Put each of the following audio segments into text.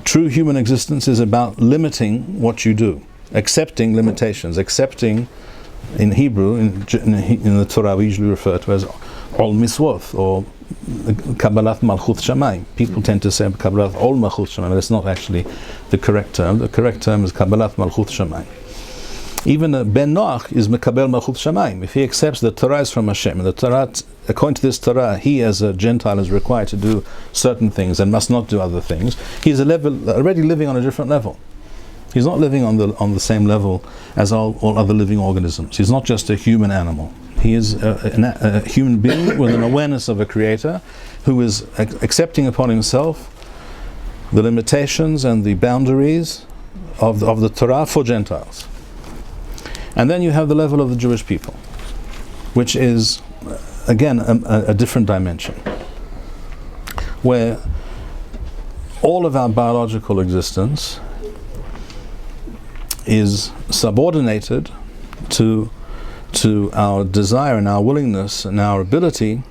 True human existence is about limiting what you do, accepting limitations, accepting, in Hebrew, in the Torah we usually refer to as Ol Miswoth, or Kabbalat Malchut Shamayim. People tend to say Kabbalat Ol Malchut Shamayim, but that's not actually the correct term. The correct term is Kabbalat Malchut Shamayim. Even Ben Noach is Mekabel Malchut Shamayim. If he accepts the Torah is from Hashem, and the Torah, according to this Torah, he as a Gentile is required to do certain things and must not do other things, he's already living on a different level. He's not living on the same level as all other living organisms. He's not just a human animal. He is a human being with an awareness of a creator who is accepting upon himself the limitations and the boundaries of the Torah for Gentiles. And then you have the level of the Jewish people, which is, again, a different dimension, where all of our biological existence is subordinated to our desire and our willingness and our ability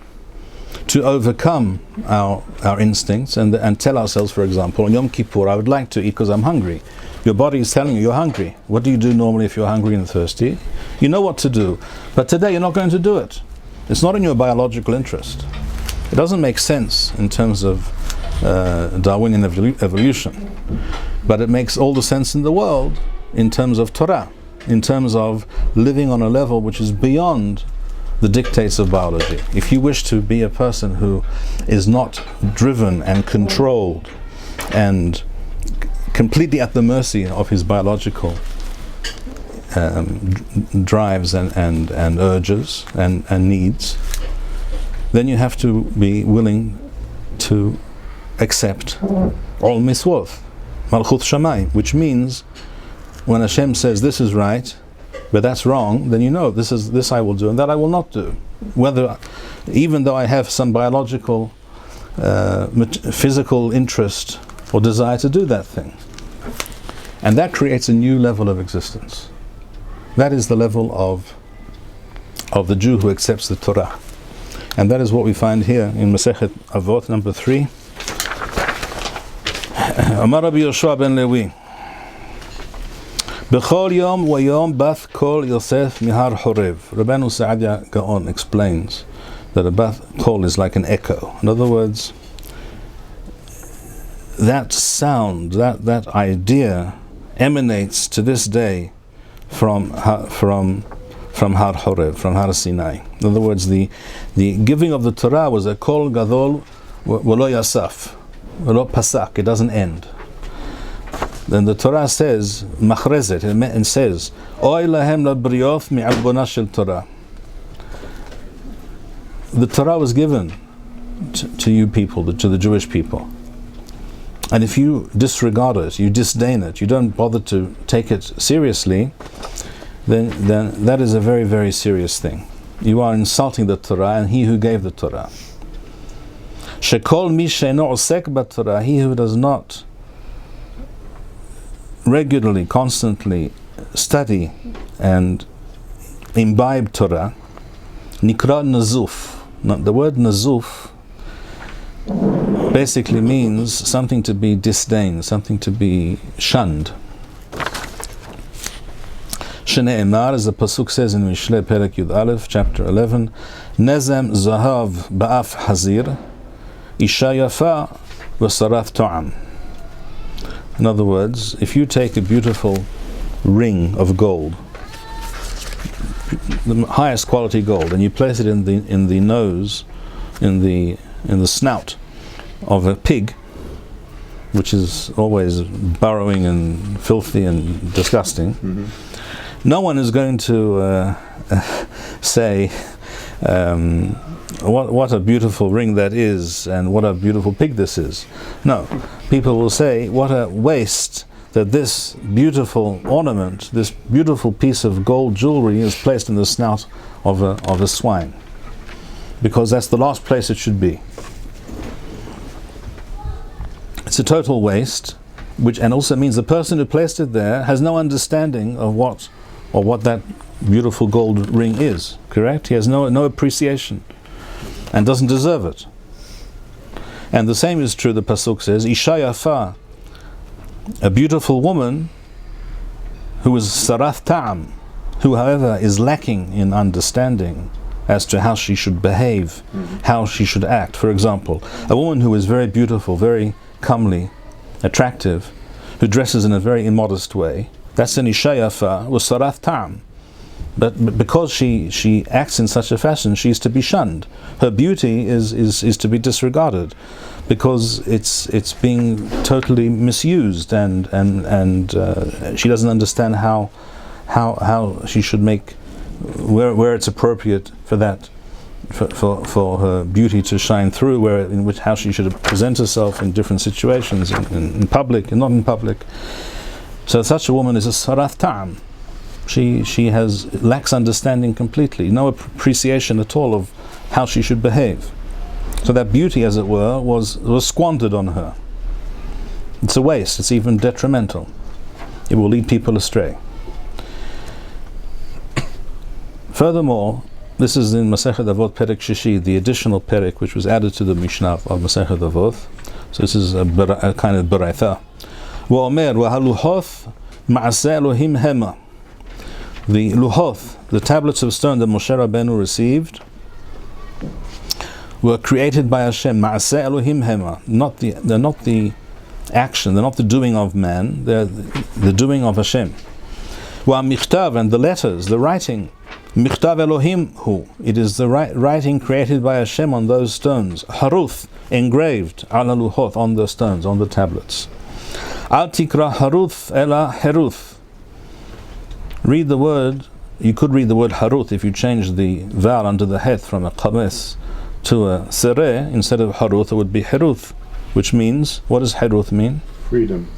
to overcome our instincts and tell ourselves, for example, on Yom Kippur, I would like to eat because I'm hungry. Your body is telling you you're hungry. What do you do normally if you're hungry and thirsty? You know what to do, but today you're not going to do it. It's not in your biological interest. It doesn't make sense in terms of Darwinian evolution, but it makes all the sense in the world in terms of Torah, in terms of living on a level which is beyond the dictates of biology. If you wish to be a person who is not driven and controlled and completely at the mercy of his biological drives and urges and needs, then you have to be willing to accept Ol Miswoth, Malchut Shamayim, which means when Hashem says this is right, but that's wrong, then you know this I will do and that I will not do. Even though I have some biological, physical interest or desire to do that thing. And that creates a new level of existence. That is the level of the Jew who accepts the Torah. And that is what we find here in Masechet Avot number 3. Amar Rabbi Yoshua ben Levi, B'chol yom wa yom bath kol Yosef mihar Horev. Rabbeinu Saadia Gaon explains that a bath kol is like an echo. In other words, that sound, that idea emanates to this day from Har Horev, from Har Sinai. In other words, the giving of the Torah was a kol gadol v'lo yasaf, v'lo pasak. It doesn't end. Then the Torah says, machrezet, and says, Oy lahem labrioth mi'albona shel Torah. The Torah was given to you people, to the Jewish people. And if you disregard it, you disdain it, you don't bother to take it seriously, then that is a very, very serious thing. You are insulting the Torah and he who gave the Torah. Shekol mi she'eno osek b'Torah, he who does not regularly, constantly study and imbibe Torah, nikra nazuf. The word nazuf basically means something to be disdained, something to be shunned. Shne'emar, as the pasuk says in Mishle Peric Yud Aleph, chapter 11, Nezem zahav ba'af hazir, isha yafa v'sarath to'am. In other words, if you take a beautiful ring of gold, the highest quality gold, and you place it in the nose, in the snout of a pig, which is always burrowing and filthy and disgusting, no one is going to say, what a beautiful ring that is, and what a beautiful pig this is. No, people will say, what a waste that this beautiful ornament, this beautiful piece of gold jewelry is placed in the snout of a swine, because that's the last place it should be. It's a total waste, and also means the person who placed it there has no understanding of what that beautiful gold ring is. Correct? He has no appreciation and doesn't deserve it. And the same is true, the pasuk says, Isha yafa A beautiful woman who is sarath ta'am, who however is lacking in understanding as to how she should behave, how she should act. For example, a woman who is very beautiful, very comely, attractive, who dresses in a very immodest way, that's an isha yafa with sarath ta'am. But because she acts in such a fashion, she is to be shunned. Her beauty is to be disregarded, because it's being totally misused, and she doesn't understand how she should make, where it's appropriate for that, for her beauty to shine through, how she should present herself in different situations, in public and not in public. So such a woman is a sarath ta'am. She lacks understanding completely, no appreciation at all of how she should behave. So that beauty, as it were, was squandered on her. It's a waste. It's even detrimental. It will lead people astray. Furthermore, this is in Masechet Avot Peric Shishi, the additional Peric which was added to the Mishnah of Masechet Avot. So this is a kind of beraitha. Wa'omer wa'haluhoth ma'aseh Elohim hema. The luhoth, the tablets of stone that Moshe Rabbeinu received, were created by Hashem. Ma'aseh Elohim hema. They're not the action, they're not the doing of man, they're the doing of Hashem. Wa'michtav, and the letters, the writing. Michtav Elohim hu. It is the writing created by Hashem on those stones. Haruth, engraved, ala luhoth, on the stones, on the tablets. Al tikra haruth ela heruth. Read the word, you could read the word haruth if you change the vowel under the het from a qames to a sereh. Instead of haruth, it would be heruth, which means, what does heruth mean? Freedom.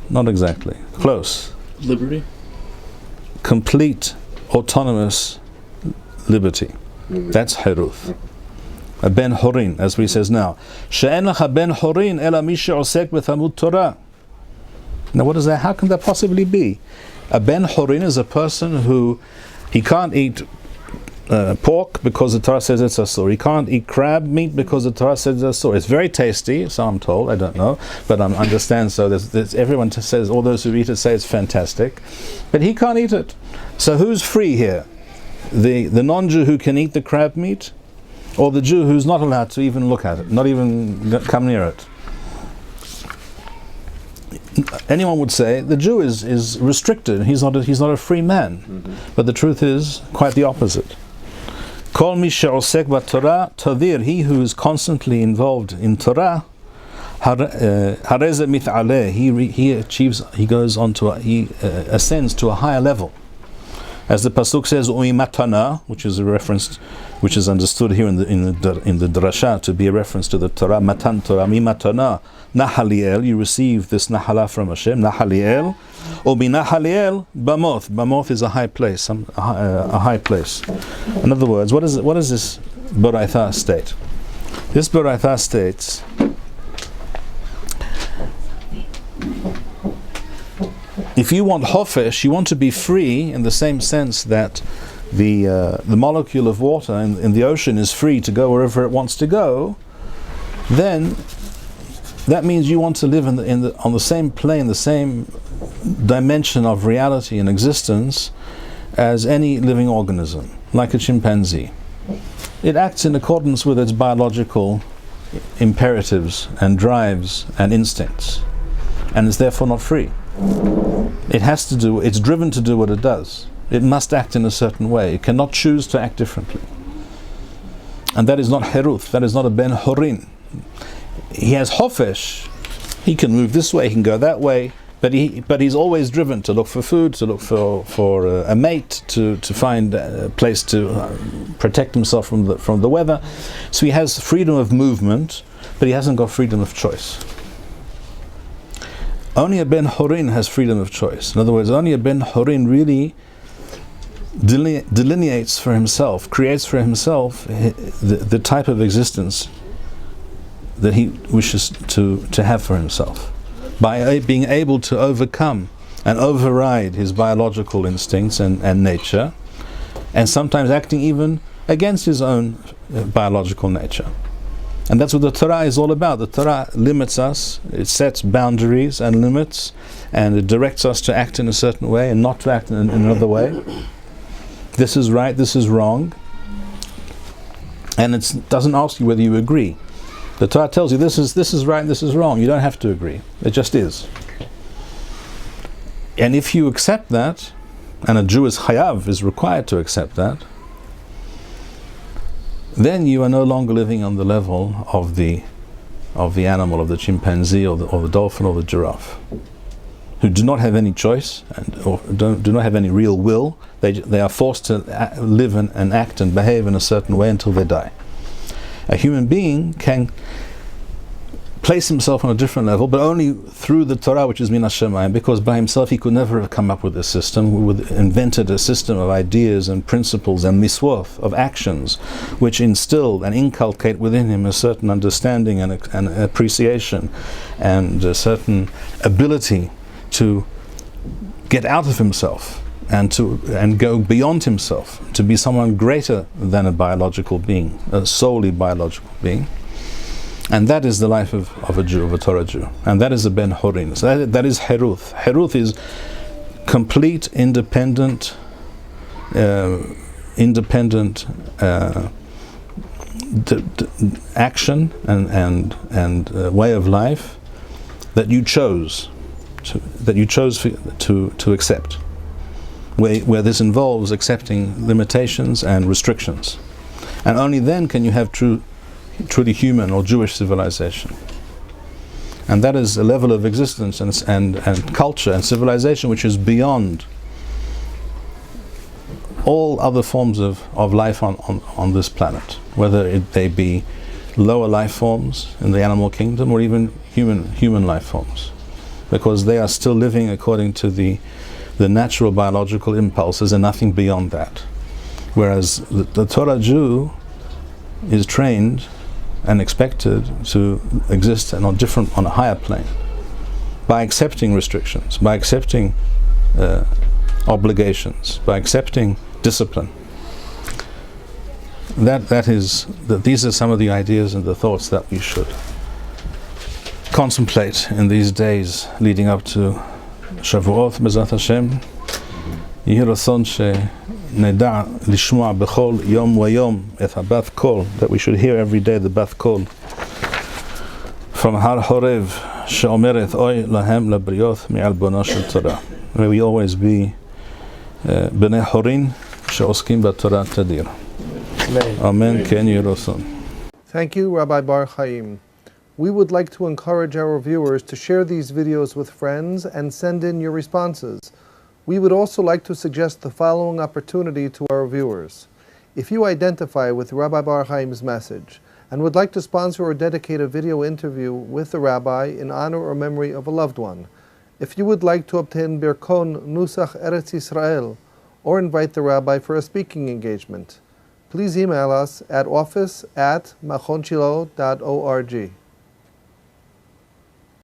Not exactly. Close. Liberty. Complete, autonomous liberty. That's heruth. A ben horin, as we says now. She'en lacha ben horin ela mi she'osek b'tamud Torah. Now what is that? How can that possibly be? A ben horin is a person who, he can't eat pork because the Torah says it's asur. He can't eat crab meat because the Torah says it's asur. It's very tasty, so I'm told, I don't know, but I understand. So there's everyone says, all those who eat it say it's fantastic, but he can't eat it. So who's free here? The non-Jew who can eat the crab meat, or the Jew who's not allowed to even look at it, not even come near it? Anyone would say the Jew is restricted. He's not a free man. But the truth is quite the opposite. Kol mi she'osek b'Torah tadir, he who is constantly involved in Torah, hareze mit'aleh, he ascends to a higher level. As the pasuk says, u'imatana, which is a reference, which is understood here in the drasha to be a reference to the Torah, matan Torah, mimatana, nahaliel, you receive this nahala from Hashem, nahaliel, or binahaliel, bamoth. Bamoth is a high place, a high place. In other words, what is this beraitha state? This beraitha states, if you want hofesh, you want to be free in the same sense that the molecule of water in the ocean is free to go wherever it wants to go, then that means you want to live on the same plane, the same dimension of reality and existence as any living organism, like a chimpanzee. It acts in accordance with its biological imperatives and drives and instincts, and is therefore not free. It's driven to do what it does. It must act in a certain way. It cannot choose to act differently. And that is not heruth, that is not a ben horin. He has hofesh, he can move this way, he can go that way, but he's always driven to look for food, to look for a mate, to find a place to protect himself from the weather. So he has freedom of movement, but he hasn't got freedom of choice. Only a ben horin has freedom of choice. In other words, only a ben horin really delineates for himself, creates for himself the type of existence that he wishes to have for himself, by being able to overcome and override his biological instincts and nature, and sometimes acting even against his own biological nature. And that's what the Torah is all about. The Torah limits us, it sets boundaries and limits, and it directs us to act in a certain way and not to act in another way. This is right, this is wrong. And it doesn't ask you whether you agree. The Torah tells you this is right and this is wrong. You don't have to agree. It just is. And if you accept that, and a Jew is chayav, is required to accept that, then you are no longer living on the level of the animal, of the chimpanzee, or the dolphin, or the giraffe, who do not have any choice or do not have any real will. They are forced to live and act and behave in a certain way until they die. A human being can place himself on a different level, but only through the Torah, which is min hashemayim, because by himself he could never have come up with this system, invented a system of ideas and principles and miswot, of actions, which instill and inculcate within him a certain understanding and appreciation and a certain ability to get out of himself and go beyond himself, to be someone greater than a biological being, a solely biological being. And that is the life of a Jew, of a Torah Jew. And that is a Ben Horin. So that is Heruth. Heruth is complete, independent action and way of life that you chose to accept. Where this involves accepting limitations and restrictions. And only then can you have truly human or Jewish civilization. And that is a level of existence and culture and civilization which is beyond all other forms of life on this planet, whether they be lower life forms in the animal kingdom or even human life forms, because they are still living according to the natural biological impulses and nothing beyond that. Whereas the Torah Jew is trained and expected to exist on a higher plane, by accepting restrictions, by accepting obligations, by accepting discipline. These are some of the ideas and the thoughts that we should contemplate in these days leading up to Shavuot, B'ezrat Hashem. Yehi ratzon שנדע לשמוע בכל יום ויום את הבת קול, that we should hear every day the bat kol from Har Horev שאומרת אוי להם לבריות מעל בונו של תורה. May we always be בני חורין שעוסקים בתורה תדיר. Amen. כן יהי רצון. Thank you, Rabbi Bar-Hayim. We would like to encourage our viewers to share these videos with friends and send in your responses. We would also like to suggest the following opportunity to our viewers. If you identify with Rabbi Bar-Hayim's message and would like to sponsor or dedicate a video interview with the rabbi in honor or memory of a loved one, if you would like to obtain Birkon Nusach Eretz Yisrael or invite the rabbi for a speaking engagement, please email us at office@machonshilo.org.